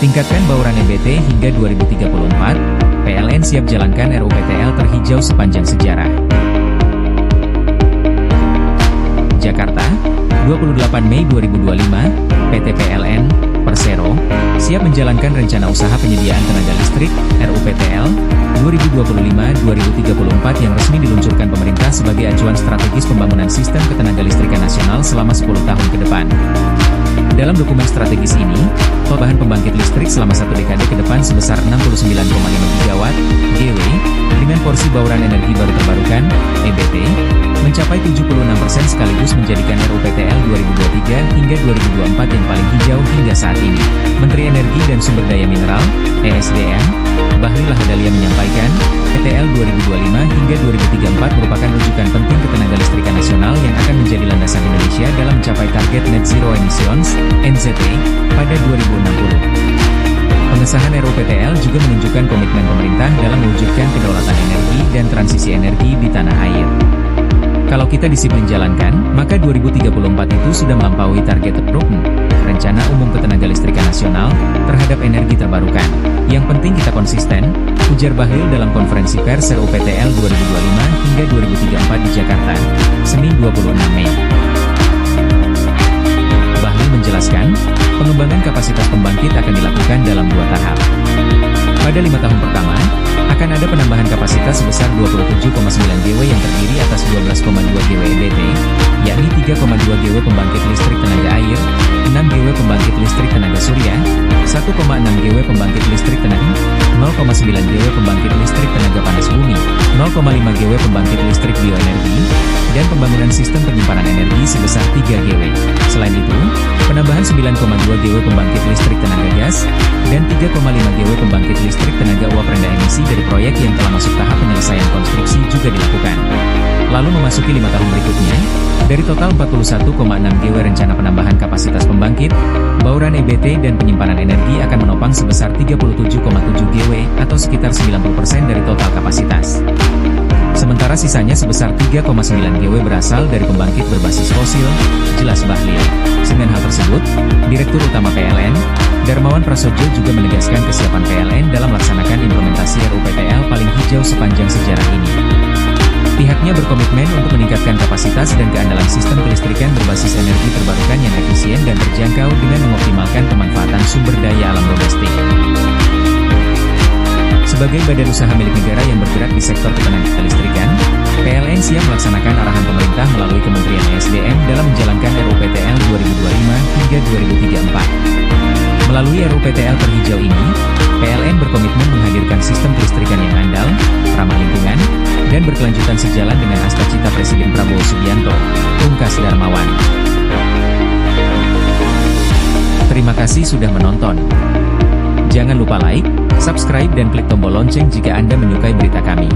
Tingkatkan bauran EBT hingga 2034, PLN siap jalankan RUPTL terhijau sepanjang sejarah. Jakarta, 28 Mei 2025, PT PLN, Persero, siap menjalankan Rencana Usaha Penyediaan Tenaga Listrik, RUPTL, 2025-2034 yang resmi diluncurkan pemerintah sebagai acuan strategis pembangunan sistem ketenagalistrikan nasional selama 10 tahun ke depan. Dalam dokumen strategis ini, total bahan pembangkit listrik selama satu dekade ke depan sebesar 69,5 gigawatt (GW), dengan porsi bauran energi baru terbarukan (EBT) mencapai 76% sekaligus menjadikan RUPTL 2023 hingga 2024 yang paling hijau hingga saat ini. Menteri Energi dan Sumber Daya Mineral (ESDM) Bahlil Lahadalia menyampaikan, RUPTL 2025 hingga 2034 merupakan rujukan penting ketenagalistrikan nasional yang akan menjadi landasan Indonesia dalam mencapai target Net Zero Emissions (NZE) pada 2060. Pengesahan RUPTL juga menunjukkan komitmen pemerintah dalam mewujudkan kedaulatan energi dan transisi energi di tanah air. Kalau kita disiplin jalankan, maka 2034 itu sudah melampaui target Rencana Umum Ketenagalistrikan Nasional terhadap energi terbarukan. Yang penting kita konsisten, ujar Bahlil dalam konferensi pers RUPTL 2025 hingga 2034 di Jakarta, Senin 26 Mei. Bahlil menjelaskan, pengembangan kapasitas pembangkit akan dilakukan dalam 2 tahap. Pada 5 tahun pertama, akan ada penambahan kapasitas sebesar 27,9 GW yang terdiri atas 12,2 GW EBT, yakni 3,2 GW pembangkit listrik tenaga air, 6 GW pembangkit listrik tenaga surya, 1,6 GW pembangkit listrik tenaga, 0,9 GW pembangkit listrik tenaga panas bumi, 0,5 GW pembangkit listrik bioenergi, dan pembangunan sistem penyimpanan energi sebesar 3 GW. Selain itu, penambahan 9,2 GW pembangkit listrik tenaga gas, dan 3,5 GW pembangkit listrik tenaga uap rendah emisi dari proyek yang telah masuk tahap penyelesaian konstruksi juga dilakukan. Lalu memasuki 5 tahun berikutnya, dari total 41,6 GW rencana penambahan kapasitas pembangkit, bauran EBT dan penyimpanan energi akan menopang sebesar 37,7 GW atau sekitar 90% dari total kapasitas. Sementara sisanya sebesar 3,9 GW berasal dari pembangkit berbasis fosil, jelas Bahlil. Dengan hal tersebut, Direktur Utama PLN, Darmawan Prasojo juga menegaskan kesiapan PLN dalam melaksanakan implementasi RUPTL paling hijau sepanjang sejarah ini. Pihaknya berkomitmen untuk meningkatkan kapasitas dan keandalan sistem kelistrikan berbasis energi terbarukan yang efisien dan terjangkau dengan mengoptimalkan pemanfaatan sumber daya alam domestik. Sebagai badan usaha milik negara yang bergerak di sektor ketenagalistrikan, PLN siap melaksanakan arahan pemerintah melalui Kementerian ESDM dalam menjalankan RUPTL 2025 hingga 2034. Melalui RUPTL terhijau ini, PLN berkomitmen menghadirkan sistem kelistrikan yang andal, ramah lingkungan, dan berkelanjutan sejalan dengan cita Presiden Prabowo Subianto, pungkas Darmawan. Terima kasih sudah menonton. Jangan lupa like, subscribe dan klik tombol lonceng jika Anda menyukai berita kami.